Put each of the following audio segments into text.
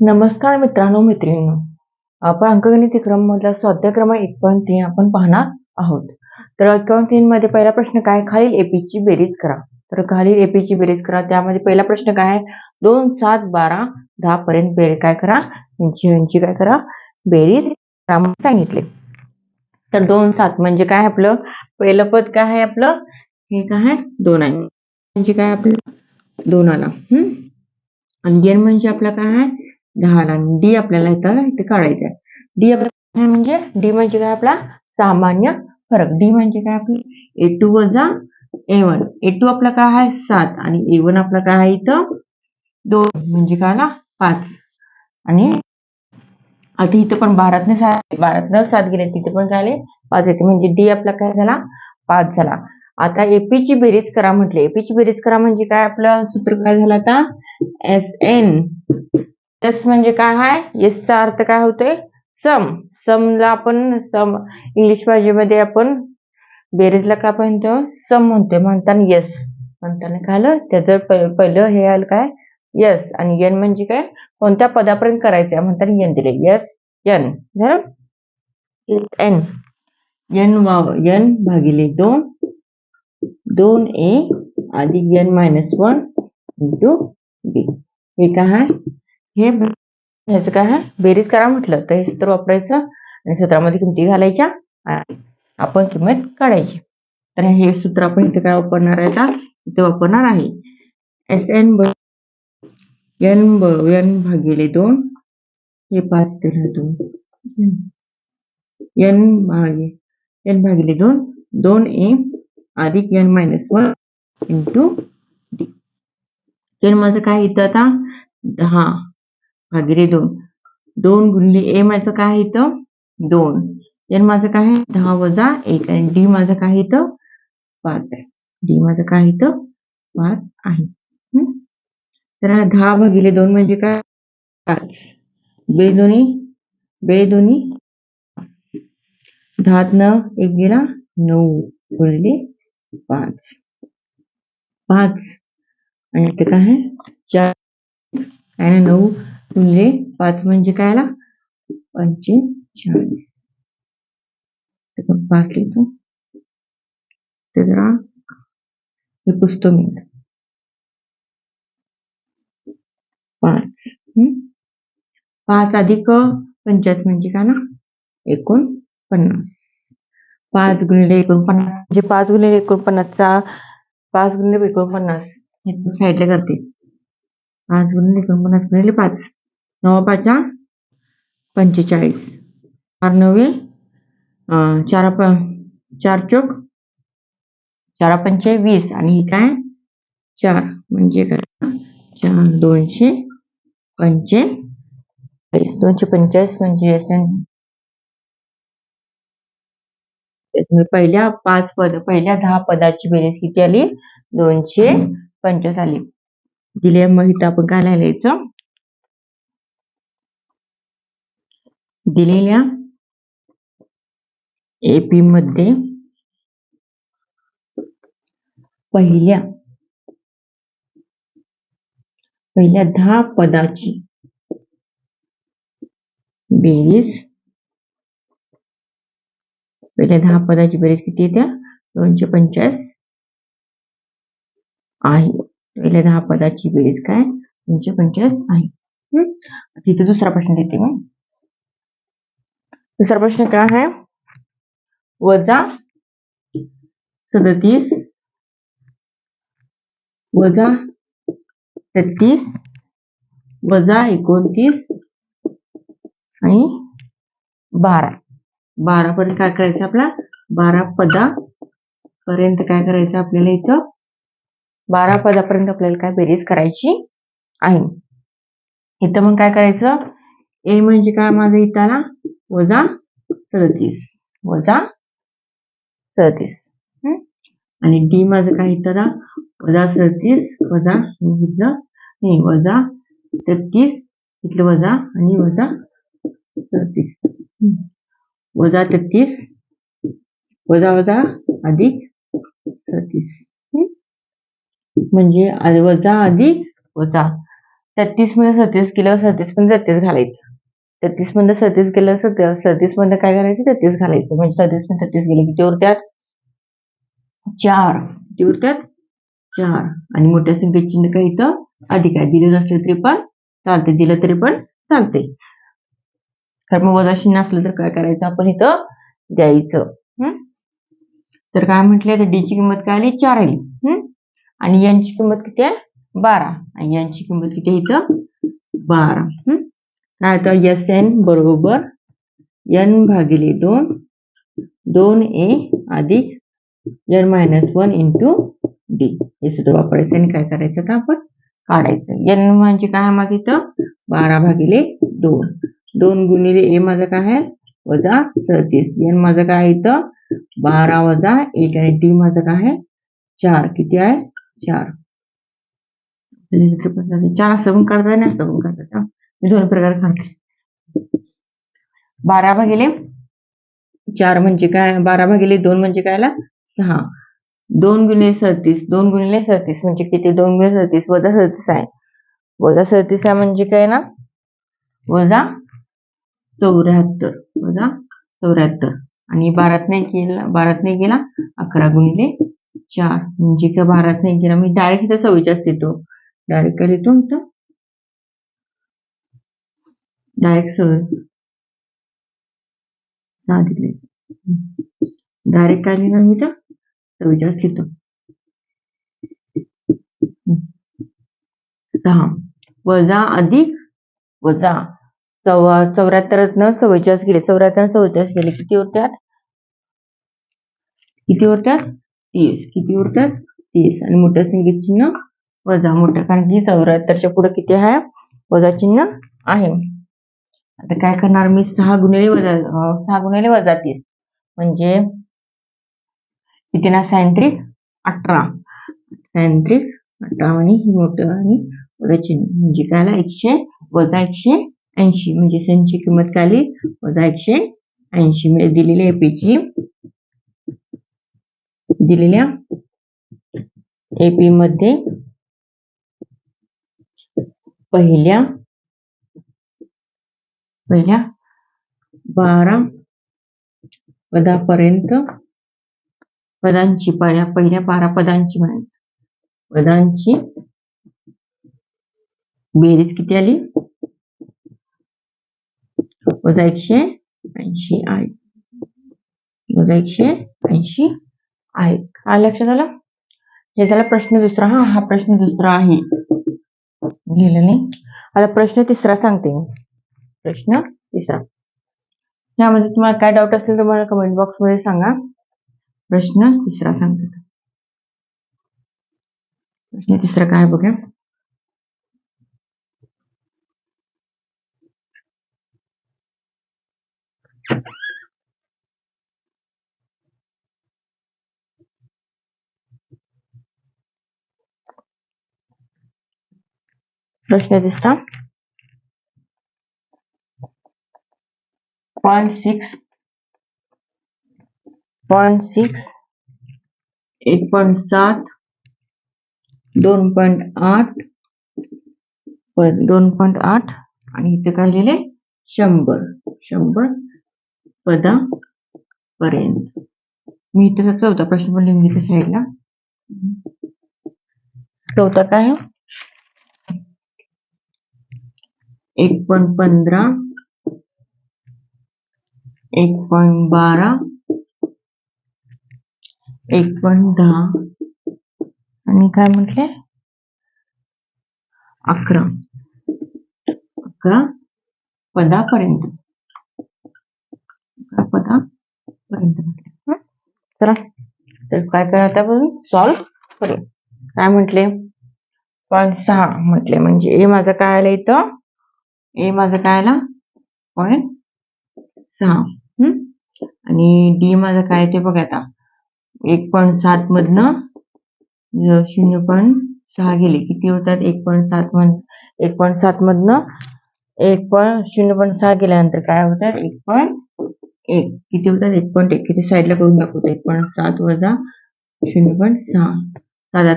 नमस्कार मित्रांनो मैत्रिणींनो, आपण अंकगणित क्रम मधला स्वाध्याय क्रमांक 1.3 आपण पाहणार आहोत. तर 1.3 मध्ये पहिला प्रश्न काय, खालील एपीची बेरीज करा. तर खालील एपीची बेरीज करा. त्यामध्ये पहिला प्रश्न काय आहे, 2, 7, 12, 10 पर्यंत बेरीज काय करा, यांची काय करा, बेरीज सांगितले. तर 2, 7 म्हणजे काय, आपलं पहिलं पद काय आहे, आपलं हे काय आहे, 2 आहे. म्हणजे काय, आपलं 2 आला. आणि n म्हणजे आपला काय आहे, 10 ला. डी आपल्याला इथे काढायचा आहे. डी आपल्याला म्हणजे डी म्हणजे काय, आपला सामान्य फरक. डी म्हणजे काय, आपली a2 वजा a1. a2 आपला काय आहे 7 आणि a1 आपला काय आहे इथं 2 म्हणजे काय ना 5. आणि आता इथं पण 12 7 गेले, तिथे पण काय आले 5 येते. म्हणजे डी आपला काय झाला 5 झाला. आता एपीची बेरीज करा म्हटले. एपीची बेरीज करा म्हणजे काय, आपलं सूत्र काय झालं आता, SN. एस म्हणजे काय आहे, एस चा अर्थ काय होतोय, सम. समला आपण सम इंग्लिश भाषेमध्ये आपण बेरीजला काय म्हणतो, सम म्हणतोय. म्हणताना यस म्हणताना काय आलं, त्याचं पहिलं हे आलं काय, यस. आणि एन म्हणजे काय, कोणत्या पदापर्यंत करायचं म्हणताना एन दिले, यस एन झालं. एन एन भागिले 2 2a अधिक n - 1 इंटू b. हे काय आहे, हे ह्याचं काय आहे, बेरीज करा म्हटलं तर हे सूत्र वापरायचं आणि सूत्रामध्ये किमती घालायच्या आणि आपण किंमत काढायची. तर हे सूत्र आपण इथे काय वापरणार आहे, आता इथे वापरणार आहे SN n भागिले 2, हे 5 दिलं 2 n भागिले 2 2a अधिक n - 1 इंटू d. n माझं काय इथं आता 10 भागिले 2 2 गुणिले a माझं काय इथं 2. n माझं काय आहे 10 वजा 1 आणि d माझं काय इथं 5 आहे. d माझं काय इथं 5 आहे. तर 10 भागिले 2 म्हणजे काय 5. बेदोनी 10 न 1 गेला 9 गुणिले 5 आणि इथे काय आहे 4 आहे ना, 9 गुणिले 5 म्हणजे काय आला 45. 5 लिहितो ते जरा हे पुसतो मी. 5 अधिक 50 म्हणजे काय ना 49. 5 गुणिले 49 म्हणजे 5 गुणिले 49 चा 5 गुणिले 49 साईडला करते. 5 गुणिले 49 गुणिले 5 9 5 45 4 9 4 चोक 4 पंचे 20 आणि ही काय 4 म्हणजे काय 4 245 245 म्हणजे पहिल्या 10 पदाची बेरीज किती आली 225 आली. दिले मग इथं आपण काय लिहायचं, दिलेल्या एपी मध्ये पहिल्या 10 पदाची बेरीज, पहिल्या 10 पदाची बेरीज किती येत्या 245 आहे. पहिल्या 10 पदाची बेरीज काय 245 आहे. तिथे दुसरा प्रश्न देते मग. दुसरा प्रश्न काय आहे, वजा 37 वजा 33 वजा 29 आणि 12 पर्यंत काय करायचं, आपला 12 पदापर्यंत काय करायचं आपल्याला, इथं 12 पदापर्यंत आपल्याला काय बेरीज करायची आहे. इथं मग काय करायचं, ए म्हणजे काय माझं इथं आला वजा 37 आणि डी माझं काय इथं वजा 37 वजा घेतलं नाही वजा 33 इथलं वजा आणि वजा 37 वजा 33 वजा अधिक 37 म्हणजे वजा अधिक वजा 33 मध्ये 37 केलं, 37 मध्ये 33 घालायचं. 33 मध्ये 37 केलं, 37 मध्ये काय घालायचं, 33 घालायचं. म्हणजे 37 मध्ये 33 गेले किती उरत्यात, 4. किती उरत्यात, 4. आणि मोठ्या संख्येचे चिन्ह काय इथं अधिक आहे. दिलं नसलं तरी पण चालते, दिलं तरी पण चालते. तर मग वजा चिन्ह असलं तर काय करायचं, आपण इथं द्यायचं. तर काय म्हटलंय, तर डी ची किंमत काय आली, 4 आली. आणि एन ची किंमत किती आहे, 12. आणि एन ची किंमत किती आहे इथं, 12. काय तर एस एन बरोबर एन भागिले 2 2a अधिक n - 1 इंटू डी. हे सूत्र वापरायचं आणि काय करायचं, तर आपण काढायचं. n म्हणजे काय माझं इथं 12 भागिले 2. 2 गुणिले a माझं काय आहे, वजा 37. n माझं काय इथं 12 वजा 1 आणि डी माझं काय आहे 4. किती आहे, 4. 4 असं पण काढता आणि असं पण काढता. मी दोन प्रकार काढते. 12 भागिले 4 म्हणजे काय, 12 भागिले 2 म्हणजे काय, 6. 2 गुणिले 37, 2 गुणिले 37 म्हणजे किती, 2 गुणिले 37 वजा 37 आहे. वजा 37 आहे म्हणजे काय ना, वजा 74. वजा 74. आणि 12 नाही गेला 11 गुणिले 4 म्हणजे काय, 12 नाही गेला मी डायरेक्ट इथं 44 देतो. डायरेक्ट काय लिहितो इथं, डायरेक्ट डायरेक्ट काय लिहिणार मी इथं 44 लिहितो. 6 वजा अधिक वजा 74 न 44 गेले, 74 44 गेले, किती उरत्यात, 30. किती उरत्यात, 30. आणि मोठ्या संख्येचे चिन्ह वजा, मोठ्या, कारण की 74च्या पुढे किती आहे, वजा चिन्ह आहे. आता काय करणार मी, 6 गुणिले वजा 30 म्हणजे किती ना, 18. आणि मोठं आणि वजा चिन्ह म्हणजे काय, 100 वजा 180 म्हणजे सेनची किंमत काय आली, वजा 180. म्हणजे दिलेल्या एपी मध्ये पहिल्या 12 पदापर्यंत पदांची, पहिल्या 12 पदांची म्हणायची, पदांची बेरीज किती आली, वजा 180 आहे. वजा 180 आहे. काय लक्षात आलं, हे झाला प्रश्न दुसरा. हा प्रश्न दुसरा आहे, लिहिलं नाही. आता प्रश्न तिसरा सांगते मी. प्रश्न तिसरा, यामध्ये तुम्हाला काय डाऊट असेल तर मला कमेंट बॉक्स मध्ये सांगा. प्रश्न तिसरा सांगते. प्रश्न तिसरा काय बघा, प्रश्न तिसरा 0.6 1.7 2.8 2.8 आणि इथे काय लिहिले 100 पदापर्यंत. मी इथे चौथा प्रश्न पण लिहून घेते साईडला. चौथा काय, 1.15 1.12 1.10 आणि काय म्हटले 11 पदापर्यंत. चला तर काय करायचं आपण सॉल्व करूया. काय म्हटले 0.6 म्हटले म्हणजे ए माझा काय आला इथं, ए माझा काय आला 0.6 आणि डी माझा काय ते बघा आता 1.7 मधनं 0.6 गेले, किती होतात 1.7 मधनं 0.6 गेल्यानंतर काय होतात 1.1. किती होतात 1.1. किती साईडला करून दाखवतो 1.7 वजा 0.6. 7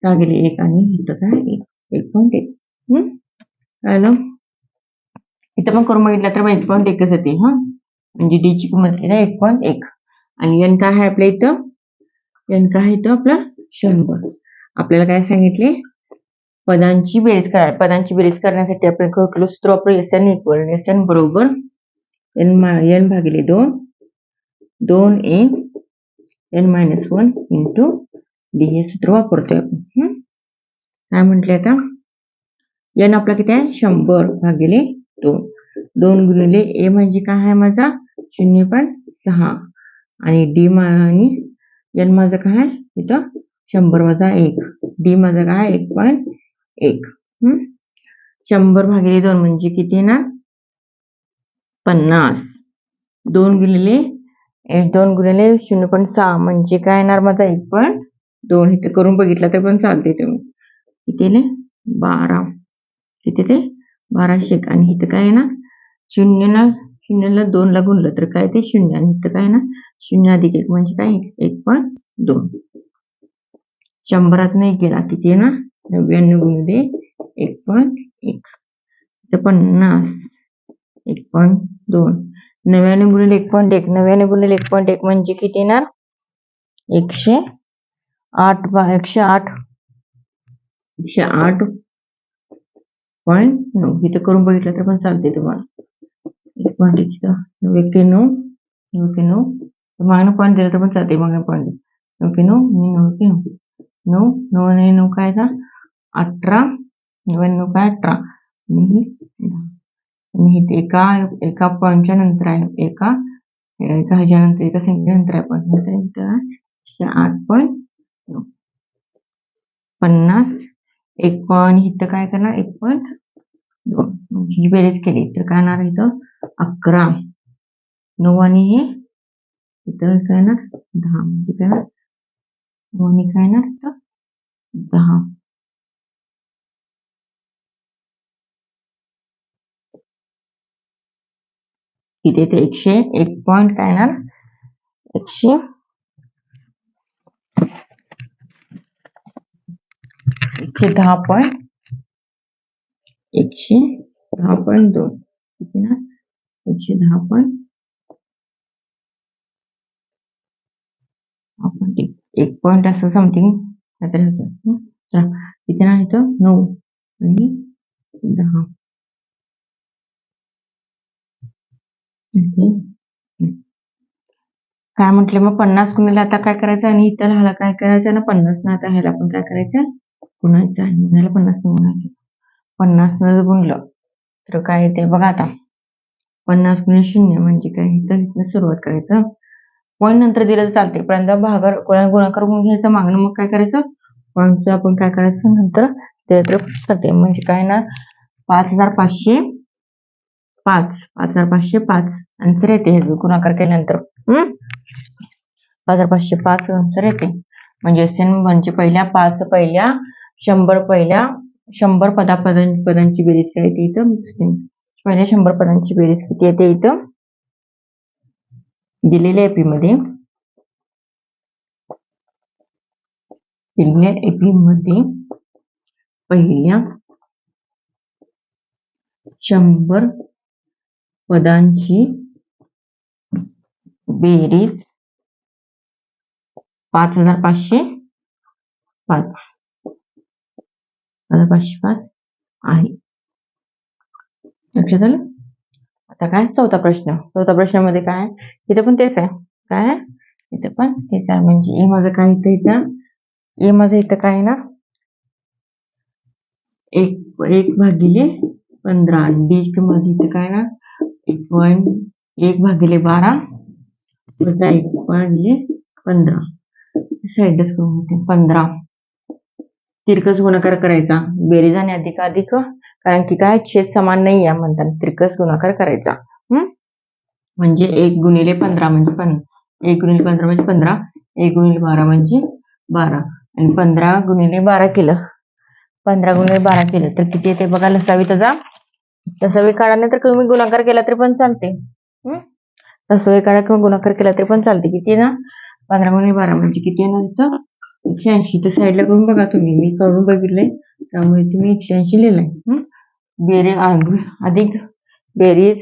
6 गेले 1 आणि इथं काय 1. 1.1 आलं. इथं पण करून बघितलं तर 1.1च येते हा, म्हणजे डी ची किंमत आहे ना 1.1. आणि एन काय आहे आपल्या इथं, एन काय आहे इथं आपलं 100. आपल्याला काय सांगितले, पदांची बेरीज करा. पदांची बेरीज करण्यासाठी आपण कुठलं सूत्र वापरू, एन इक्वल एन बरोबर एन भागिले 2 2a n-1 इंटू डी हे सूत्र वापरतोय आपण. काय म्हटले आता, एन आपला किती आहे 100 भागिले 2 2 गुणिले ए म्हणजे काय आहे माझा 0.6 आणि डी आणि एन माझं काय आहे इथं 100 वजा 1, डी माझं काय 1.1. 100 भागिले 2 म्हणजे किती ना 50. 2 गुणिले 0.6 म्हणजे काय येणार माझा 1.2. इथे करून बघितलं तर पण चालते तुम्ही. कितीने 12, किती ते 1200. आणि इथं काय आहे ना शून्यला 2 ला गुणलं तर काय ते 0 आणि इथं काय ना 0 अधिक 1 म्हणजे काय 1.2. 100 नाही गेला किती आहे ना 99 गुणिले 1.1 तर 50 1.2. 99 गुणिले 1.1 99 गुणिले 1.1 म्हणजे किती येणार 108 इथं करून बघितलं तर पण चालते तुम्हाला. 1.9 मागणं पॉईंट दिलं तर पण चालते. मागणं पॉईंट 9 काय 18 99 काय 18 आणि एका पॉईंटच्या नंतर आहे, एका ह्याच्यानंतर एका संख्येनंतर आहे पण 8.9 50 1 पॉईंट इथं काय करणार 1.2 ही बेरीज केली तर काय येणार इथं 11 9 आणि हे इथं काय ना 10 म्हणजे काय 9 आणि काय ना 10. इथे ते 101 पॉईंट काय ना 110.2 किती ना 110. 1 पॉईंट असं समथिंग किती ना इथं 9 आणि 10. काय म्हटले मग 50 गुणिले आता काय करायचं आणि इथं ह्याला काय करायचं ना 50 ना आता ह्याला पण काय करायचं गुणायचं आहे. ह्याला 50 न गुणायचं. 50 न गुणलं तर काय येते बघा आता 50 गुणिले 0 म्हणजे काय इथं सुरुवात करायचं. पॉईंट नंतर दिलं तर चालते पर्यंत गुणाकार करून घ्यायचं. मागणं मग काय करायचं पॉईंटचं आपण काय करायचं नंतर ते चालते. म्हणजे काय ना 5505 आन्सर येते हे गुणाकार केल्यानंतर 5505 आन्सर येते. म्हणजे म्हणजे पहिल्या 100 पदांची बेरीज काय येते इथं पहिल्या 100 पदांची बेरीज किती येते इथं दिलेल्या एपी मध्ये पहिल्या 100 पदांची बेरीज 5505 आहे. लक्षात आलं. आता काय चौथा प्रश्नामध्ये काय इथे पण तेच आहे. काय इथे पण तेच आहे. म्हणजे ए माझं काय इथं काय ना 1 भागिले 15 डी किंमत इथं काय ना 1 भागिले 12 वजा 1 भागिले 15 साईडच करून होते 15. तिरकस गुणाकार करायचा बेरीज आणि अधिक कारण की काय छेद समान नाही आहे म्हणतात तिरकस गुणाकार करायचा. म्हणजे 1 गुणिले 15 म्हणजे 1 गुणिले 15 म्हणजे 15 1 गुणिले 12 म्हणजे 12 आणि 15 गुणिले 12 केलं 15 गुणिले 12 केलं तर किती येते बघा लसावी तसावी काढा नाही तर तुम्ही गुणाकार केला तरी पण चालते. तसावी काढा किंवा गुणाकार केला तरी पण चालते. किती ना 15 गुणिले 12 म्हणजे किती येणार इथं 180. तर साईडला करून बघा तुम्ही मी करून बघितले त्यामुळे तुम्ही 180 लिहिलंय. बेरीज अधिक बेरीज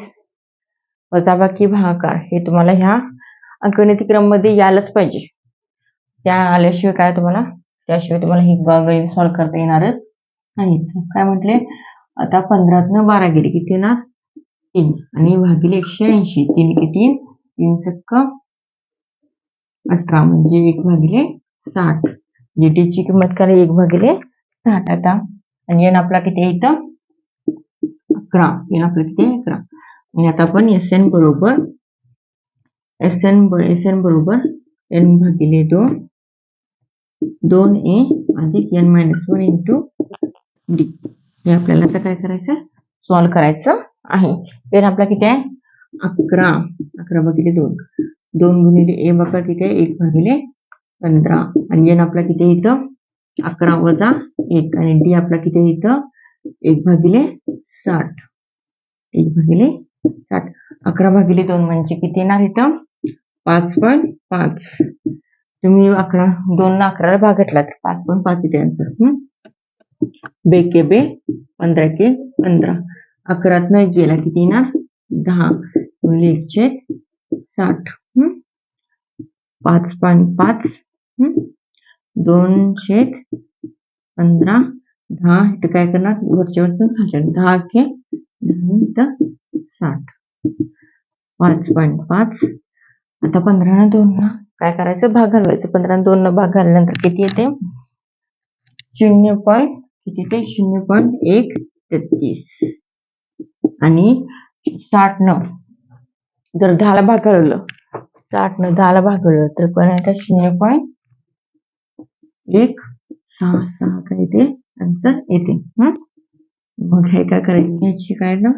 वजाबाकी भागाकार हे तुम्हाला ह्या अंकगणित क्रम मध्ये यायलाच पाहिजे. त्या आल्याशिवाय काय तुम्हाला त्याशिवाय तुम्हाला ही गणित सॉल्व्ह करता येणारच नाही. काय म्हटले आता 15तनं 12 गेले किती येणार 3 आणि भागिले 180 3 किती 3 सक्का 18 म्हणजे 1/60 gt ची किंमत काय 1/60 आता आणि n आपला किती आहे इथं 11 n आपला किती 11 आणि आता आपण sn बरोबर n/2 2a अधिक n-1 इंटू d हे आपल्याला आता काय करायचं सॉल्व्ह करायचं आहे. n आपला किती आहे 11 11/2 2 गुणिले a आपला किती आहे 1/15 आणि n आपला किती आहे इथं 11 वजा 1 आणि d आपला किती आहे इथं 1/60 1/60 11/2 म्हणजे किती येणार इथं 5.5 तुम्ही 2 ला 11 ला भाग घातला तर 5.5 येते आन्सर. बेके बे 15 के 15 11तनं गेला किती येणार 10 गुणिले 1/60 5.5 2/15 10 इथं काय करणार वरच्या वरचं 10 के 10 60 5.5 आता 15 न 2 काय करायचं भाग घालवायचं 15 2 न भाग घालल्यानंतर किती येते 0.133 आणि 60 न जर 10 ला भाग घालवलं 60 न 10 ला भाग घालवलं तर पण आता 0.166 काय ते आन्सर येते. मग हे काय करायचं ह्याची काय ना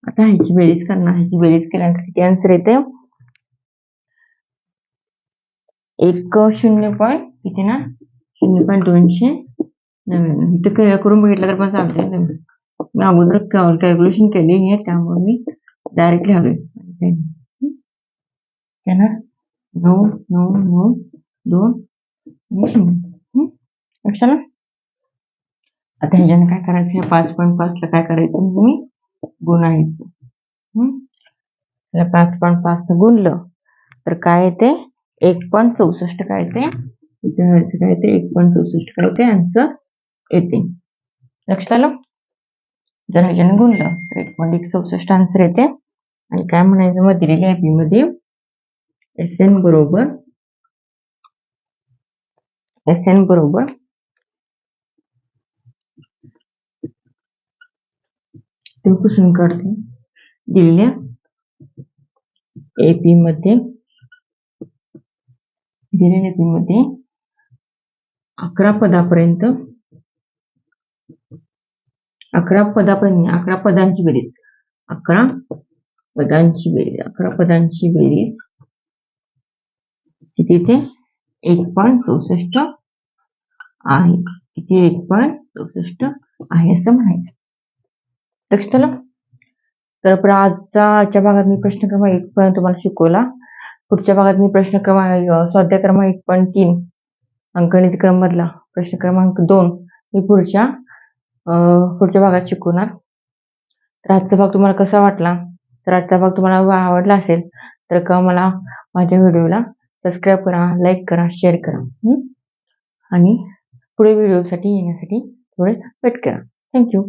आता ह्याची बेरीज करणार ह्याची बेरीज केल्यानंतर किती आन्सर येते किती ना 0.299 इथं करून बघितलं तर पण चालतंय. मी अगोदर कॅल्क्युलेशन केली आहे त्यामुळे मी डायरेक्ट लिहावे 9 9 9 2 लक्षात. आता ह्याच्यानं काय करायचं 5.5 ला काय करायचं तुम्ही गुणायचं 5.5 न गुणलं तर काय येते 1.64 काय येते इथे काय येते 1.64 काय येते आन्सर येते. लक्षात आलं. जर ह्याच्यानं गुणलं तर 1.64 आन्सर येते. आणि काय म्हणायचं मग दिलेल्या एपी मध्ये SN बरोबर ते पुसून काढते दिलेल्या एपी मध्ये 11 पदापर्यंत 11 पदांची बेरीज 11 पदांची बेरीज किती ते 1.64 आहे किती 1.64 आहे असं म्हणायचं. लक्षात आलं. तर आजच्या भागात मी प्रश्न क्रमांक 1 पर्यंत तुम्हाला शिकवला. पुढच्या भागात मी प्रश्न क्रमांक स्वाध्याय क्रमांक 1.3 अंकगणित क्रम मधला प्रश्न क्रमांक 2 मी पुढच्या भागात शिकवणार. तर आजचा भाग तुम्हाला कसा वाटला तर आजचा भाग तुम्हाला आवडला असेल तर मला माझ्या व्हिडिओला सबस्क्राईब करा लाईक करा शेअर करा आणि पुढे व्हिडिओसाठी येण्यासाठी थोडेच वेट करा. थँक्यू.